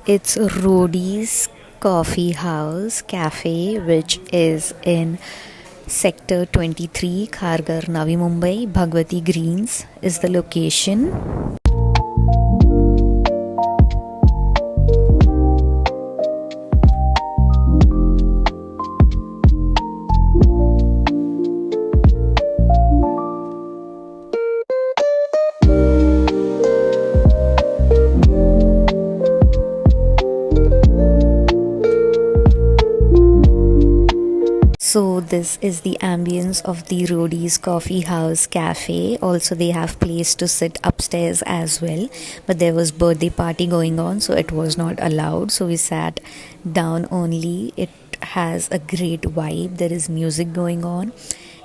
It's Rodi's Coffee House Cafe, which is in Sector 23, Kharghar, Navi Mumbai. Bhagwati Greens is the location. So this is the ambience of the Rodi's Coffee House Cafe. Also they have place to sit upstairs as well, but there was birthday party going on, so it was not allowed. So we sat down only. It has a great vibe. There is music going on,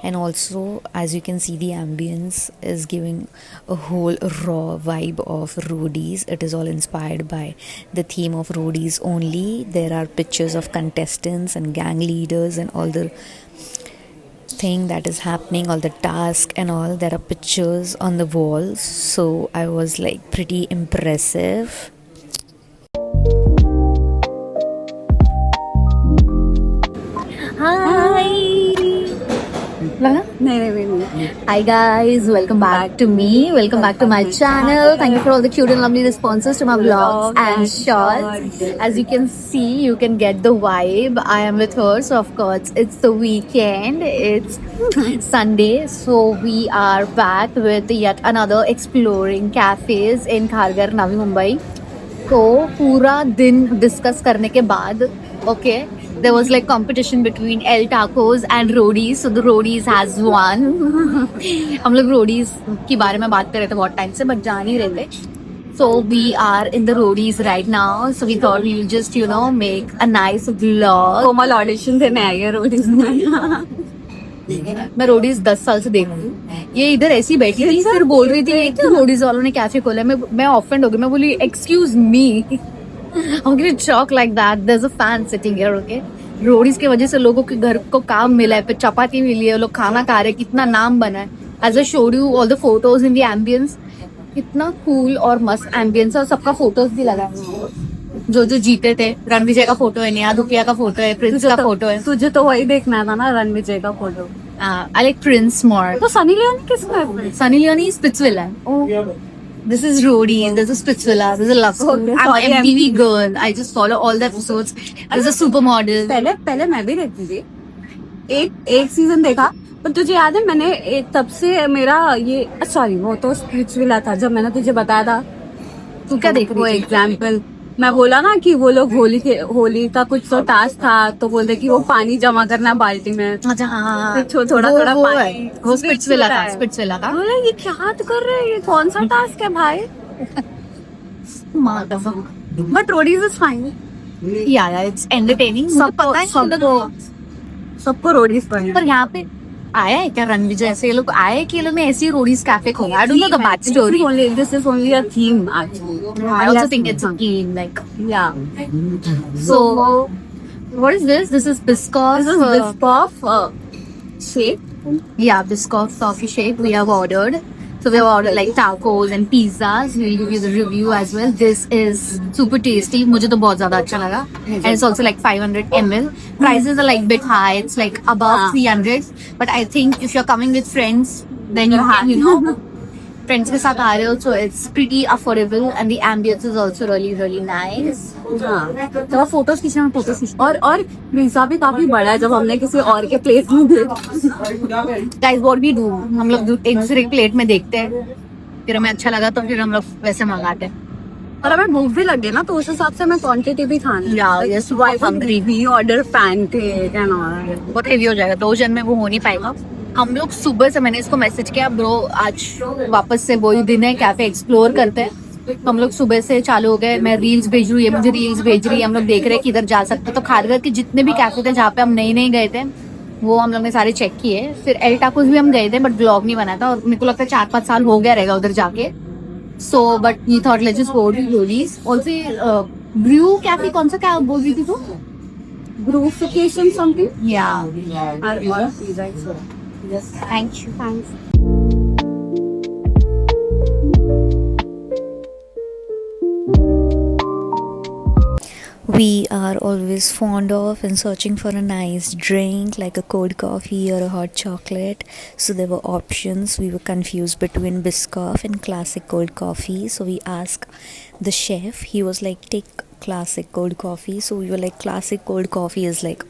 and also as you can see, the ambience is giving a whole raw vibe of Rodi's. It is all inspired by the theme of Rodi's only. There are pictures of contestants and gang leaders and all the thing that is happening, all the task and all. There are pictures on the walls, so I was like pretty impressive. लगा? नहीं. Hi guys, welcome back to me. Welcome back to my channel. Thank you for all the cute and lovely responses to my vlogs and shorts. As you can see, you can get the vibe. I am with her, so of course it's the weekend. It's Sunday, so we are back with yet another exploring cafes in Kharghar, Navi Mumbai. तो पूरा दिन discuss करने के बाद okay, there was like competition between El Tacos and Rodi's, so the Rodi's has won. हम लोग Rodi's की बारे में बात कर रहे थे बहुत टाइम से, बट जान ही रहे थे. So we are in the Rodi's right now, so we thought we will just make a nice vlog. Komal audition देने आई है रोडीज में. मैं रोडीज 10 साल से देख रही हूँ. ये इधर ऐसी बैठी थी, फिर बोल रही थी कि रोडीज वालों ने कैफे खोला. मैं ऑफेंड हो गई. मैं बोली excuse me, I'm getting shocked like that. There's a fan sitting here, okay? Roadies की वजह से लोगों के घर को काम मिला है, फिर चपाती मिली है, लोग खाना खा रहे हैं, कितना नाम बना है. As I showed you all the photos in the ambience, कितना कूल और मस्त एम्बियंस है. और सबका फोटोज भी लगा है. जो जीते थे, रणविजय का फोटो है, नेहा धुपिया का फोटो है, प्रिंस का फोटो है. तुझे तो वही देखना था ना, रणविजय का photo. I like Prince more. तो सनी लियोनी किसका है? Sunny Leone is Spitzvilla. This is Rodi, this is Spitzvilla, this is Love School. Okay, I'm sorry, an MTV girl. I just follow all the episodes. There's a supermodel. पहले मैं भी देखती थी. एक season देखा. पर तुझे याद है मैंने तब से मेरा ये सॉरी वो तो स्पिरिचुअल था जब मैंने तुझे बताया था. तू क्या देख वो रही है? एग्जाम्पल मैं बोला ना कि वो लोग होली का कुछ तो टास्क था, तो बोलते कि वो पानी जमा करना बाल्टी में. अच्छा हाँ. थोड़ा पानी. वो स्पिरिचुअल था. स्पिरिचुअल था. बोला ये क्या कर रहे हैं, ये कौन सा टास्क है भाई. But Roadies is fine. Yeah, it's entertaining. सबको रोडीज फाइन. पर यहाँ पे आया है क्या रणविजय ऐसे? ये लोग आए हैं कि ये लोग ने ऐसी रोडीज कैफे खोला? I don't know the back story. This is only a theme actually. I also think it's a game, like. Yeah. So, what is this? This is Biscoff. This is Biscoff shape. Yeah, Biscoff coffee shake we have ordered. So we have ordered like tacos and pizzas. We'll give you the review as well. This is super tasty. मुझे तो बहुत ज़्यादा अच्छा लगा. And it's also like 500 ml. Prices are like bit high. It's like above 300. But I think if you're coming with friends, then you can, friends के साथ आ रहे हो, so it's pretty affordable and the ambience is also really nice. तो photos खींचना में photos और pizza भी काफी बड़ा है जब हमने किसी और के प्लेट में देखा. Guys, what we do? हम लोग एक दूसरे की प्लेट में देखते हैं, फिर हमें अच्छा लगा तो फिर हम लोग वैसे मंगाते हैं. और हमें भूख भी लगे ना, तो उस हिसाब से हमें क्वांटिटी भी खानी. Yes, hungry. We order pancake and all. बहुत हेवी हो जाएगा, 2 जन में वो हो नहीं पाएगा. हम लोग सुबह से मैंने इसको मैसेज किया, ब्रो आज वापस से वही दिन है, कैफे एक्सप्लोर करते हैं. हम लोग सुबह से चालू हो गए. मैं रील्स भेज रही है, मुझे रील्स भेज रही है. हम लोग देख रहे हैं किधर जा सकते हैं. तो खारघर के जितने भी कैफे थे जहाँ पे हम नहीं गए थे, वो हम लोग ने सारे चेक किए. फिर एल टाकोस भी हम गए थे, बट ब्लॉग नहीं बना था. और मेरे को लगता है 4-5 साल हो गया रहेगा उधर जाके. So but we thought let's just go to Roadies. Also Brew Cafe कौन सा क्या बोल रही थी तू? Brewfication something. या thank you. we are always fond of and searching for a nice drink like a cold coffee or a hot chocolate. So there were options. We were confused between Biscoff and classic cold coffee. So we asked the chef. He was like, take classic cold coffee. So we were like, classic cold coffee is like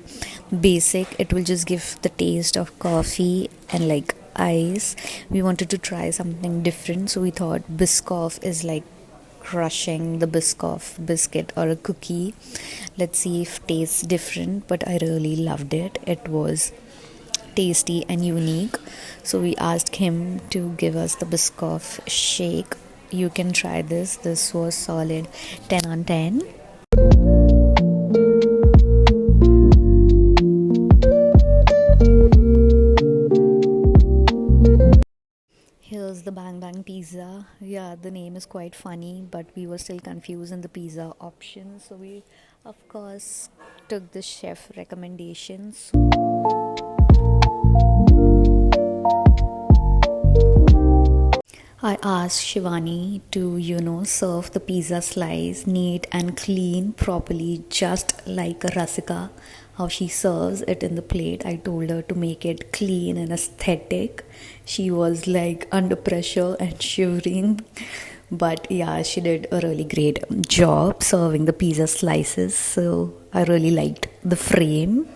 basic. It will just give the taste of coffee and like ice. We wanted to try something different. So we thought Biscoff is like crushing the Biscoff biscuit or a cookie. Let's see if tastes different, but I really loved it. It was tasty and unique. So we asked him to give us the Biscoff shake. You can try this. This was solid 10 on 10. Here's the Bang Bang Pizza. Yeah, the name is quite funny, but we were still confused in the pizza option. So we, of course, took the chef recommendations. I asked Shivani to, serve the pizza slice neat and clean properly, just like a Rasika, how she serves it in the plate. I told her to make it clean and aesthetic. She was like under pressure and shivering. But yeah, she did a really great job serving the pizza slices. So I really liked the frame.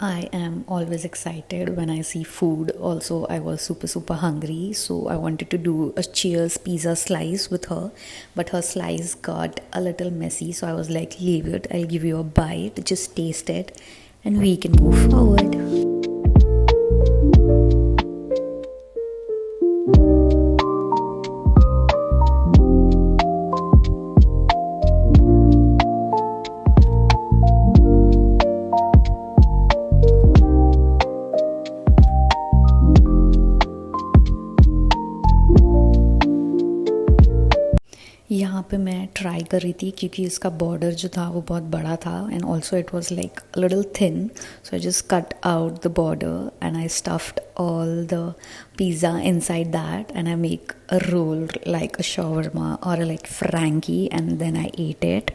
I am always excited when I see food. Also, I was super hungry, so I wanted to do a cheers pizza slice with her, but her slice got a little messy, so I was like, leave it, I'll give you a bite, just taste it and we can move forward. यहाँ पे मैं try कर रही थी क्योंकि इसका border जो था वो बहुत बड़ा था and also it was like little thin, so I just cut out the border and I stuffed all the pizza inside that and I make a roll like a shawarma or like Frankie and then I ate it.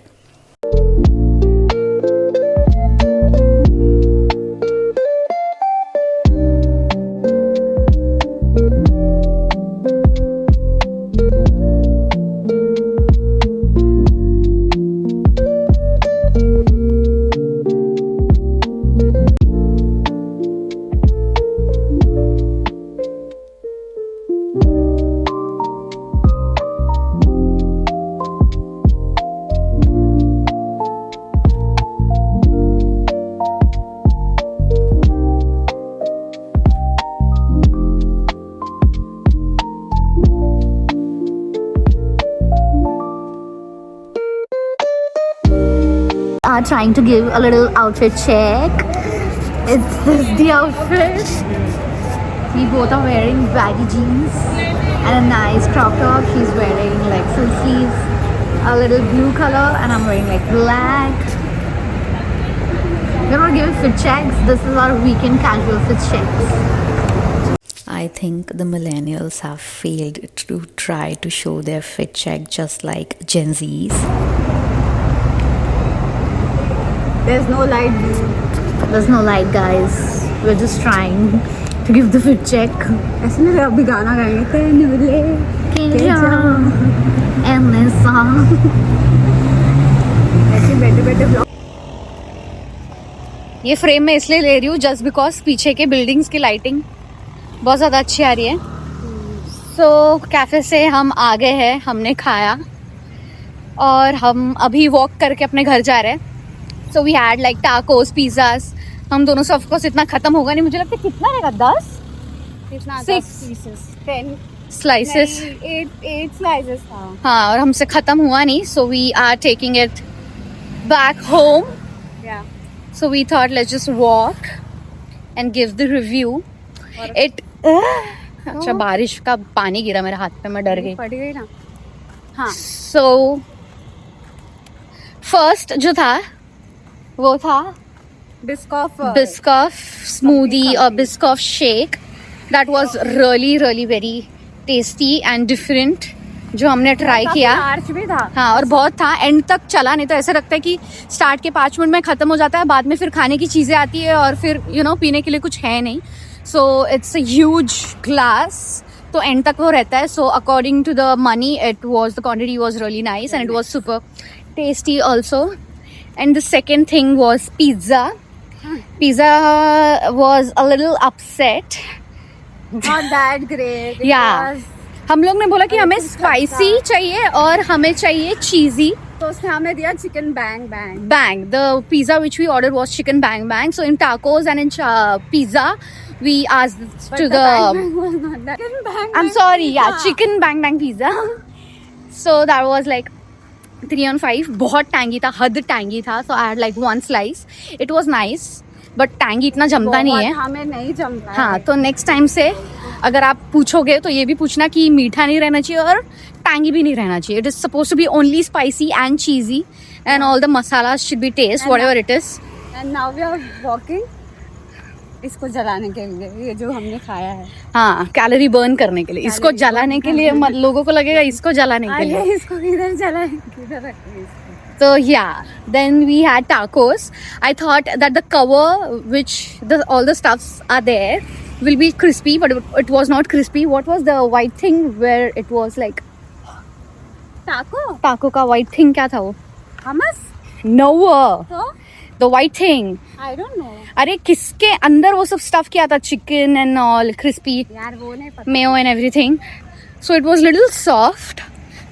Are trying to give a little outfit check. It's the outfit. We both are wearing baggy jeans and a nice crop top. She's wearing like full sleeves, a little blue color, and I'm wearing like black. We're not giving fit checks. This is our weekend casual fit checks. I think the millennials have failed to try to show their fit check just like Gen Zs. There's no light. There's no light, guys. We're just trying to give the fit check. ऐसे में अभी गाना गाएंगे तेरे निवले And this song. ऐसे बैठे बैठे blog. ये फ्रेम में इसलिए ले रही हूँ जस्ट बिकॉज पीछे के बिल्डिंग्स की लाइटिंग बहुत ज़्यादा अच्छी आ रही है. सो कैफ़े से हम आ गए हैं, हमने खाया और हम अभी वॉक करके अपने घर जा रहे हैं. So we had like tacos, pizzas. हम दोनों से ऑफकोर्स इतना ख़त्म होगा नहीं, मुझे लगता है कितना रहेगा 10 कितना 6 pieces 10 स्लाइसेस. 8 slices था. हाँ, और हमसे ख़त्म हुआ नहीं, so we are taking it back home. Yeah. So we thought let's just walk and give the review. It अच्छा बारिश का पानी गिरा मेरे हाथ पे, मैं डर गई. पड़ गई ना. हाँ. So first जो था वो था Biscoff smoothie or Biscoff shake. That was really very tasty and different. जो हमने ट्राई किया। आर्च भी था। हाँ, और बहुत था, एंड तक चला नहीं तो ऐसा लगता है कि स्टार्ट के 5 मिनट में ख़त्म हो जाता है, बाद में फिर खाने की चीज़ें आती है और फिर पीने के लिए कुछ है नहीं। So it's a huge glass, तो एंड तक वो रहता है। So according to the money the quantity was really nice and it was super tasty also. And the second thing was pizza. Pizza was a little upset. Not that great. Yeah. हम लोग ने बोला कि हमें spicy चाहिए और हमें चाहिए चीज़ी. तो उसने हमें दिया chicken bang. The pizza which we ordered was chicken bang. So in tacos and in pizza, we asked to the. Chicken bang. I'm sorry, yeah, chicken bang pizza. So that was like 3 on 5. बहुत tangy था, हद tangy था. So I had like 1 slice. It was nice, but tangy इतना जमता नहीं है. हमें नहीं जमता. हाँ, तो नेक्स्ट टाइम से अगर आप पूछोगे तो ये भी पूछना कि मीठा नहीं रहना चाहिए और टैंगी भी नहीं रहना चाहिए. It is supposed to be only spicy and cheesy, and all the masalas should be taste, whatever it is. And now we are walking. इसको जलाने के लिए, ये जो हमने खाया है. हाँ, कैलोरी बर्न करने के लिए. इसको जलाने के लिए लोगों को लगेगा इसको जलाने के लिए. इसको किधर जलाएं, किधर रखें इसको. So yeah, then we had tacos. I thought that the cover, which all the stuffs are there, will be crispy, but it was not crispy. What was the white thing where it was like? Taco का white thing क्या था वो? Hummus? No. तो? The white thing. I don't know. अरे किसके अंदर वो सब स्टफ किया था? Chicken and all crispy. यार वो नहीं पता. Mayo and everything. So it was little soft.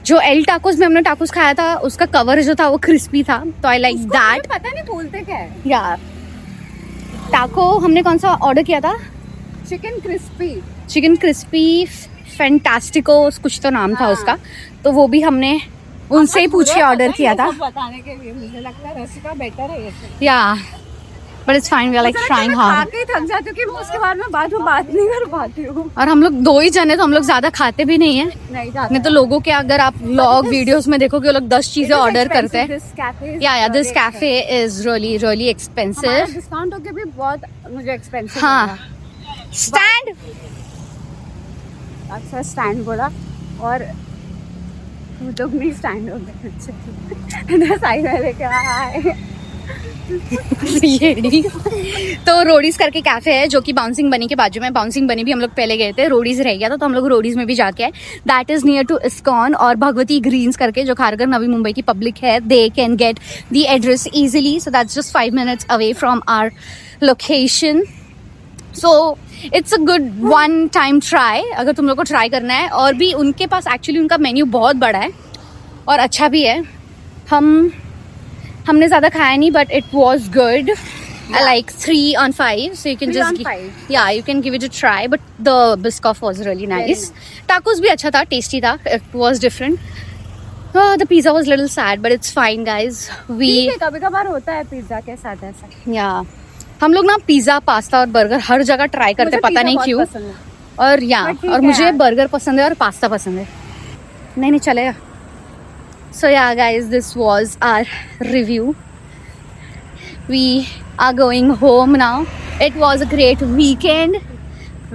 जो एल टाकोस में हमने टाकोस खाया था उसका कवर जो था वो क्रिस्पी था, तो आई लाइक दैट. पता नहीं बोलते क्या है. यार टाको हमने कौन सा ऑर्डर किया था? चिकन क्रिस्पी फैंटास्टिको कुछ तो नाम था उसका, तो वो भी हमने उनसे ही पूछ के ऑर्डर किया था. बताने के लिए मुझे लगता है रसिका बेटर है ये. Yeah but it's fine, we are like trying hard. खाके थक जाती हूँ कि मैं उसके बाद में बात नहीं कर पाती हूँ. और हम लोग 2 ही जने, तो हम लोग ज्यादा खाते भी नहीं है. नहीं तो लोगों के अगर आप व्लॉग वीडियोस में देखोगे वो लोग 10 चीजें ऑर्डर करते हैं. या this cafe is really expensive. Discount होके भी बहुत मुझे एक्सपेंसिव. हाँ. स्टैंड. अच्छा स्टैंड बोला और तो नहीं स्टैंड हो गए. साइड में लेके आए. तो रोडीज करके कैफे है जो कि बाउंसिंग बनी के बाजू में. बाउंसिंग बनी भी हम लोग पहले गए थे, रोडीज रह गया था तो हम लोग रोडीज में भी जाके आए. That is near to ISKCON. और भगवती ग्रीन्स करके जो खारगर नवी मुंबई की पब्लिक है, they can get the address easily. So that's just 5 minutes away from our location. So it's a good one time try अगर तुम लोग को ट्राई करना है. और भी उनके पास एक्चुअली उनका मेन्यू बहुत बड़ा है और अच्छा भी है. हमने ज़्यादा खाया नहीं, but it was good. Like 3 on 5, so you can just you can give it a try. But the biscoff was really nice. Tacos भी अच्छा था, tasty था. It was different. The pizza was little sad, but it's fine, guys. कभी कभार होता है pizza के साथ ऐसा. Yeah. हम लोग ना पिज्जा, पास्ता और बर्गर हर जगह ट्राई करते, पता नहीं क्यों. और मुझे बर्गर पसंद है और पास्ता पसंद है. नहीं चलेगा. So yeah, guys, this was our review. We are going home now. It was a great weekend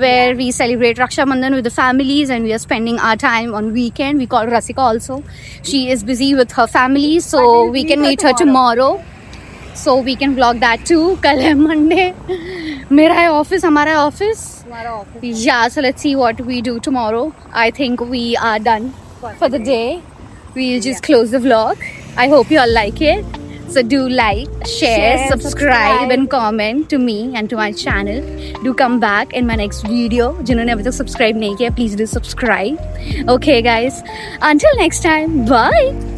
where we celebrate Raksha Bandhan with the families, and we are spending our time on weekend. We call Rasika also. She is busy with her family, so we can meet her tomorrow. So we can vlog that too. कल है Monday. मेरा है office, हमारा है office. Yeah, so let's see what we do tomorrow. I think we are done for the day. We'll just close the vlog. I hope you all like it. So do like, share, subscribe and comment to me and to my channel. Do come back in my next video. जिन्होंने अभी तक subscribe नहीं किया, please do subscribe. Okay guys, until next time, bye.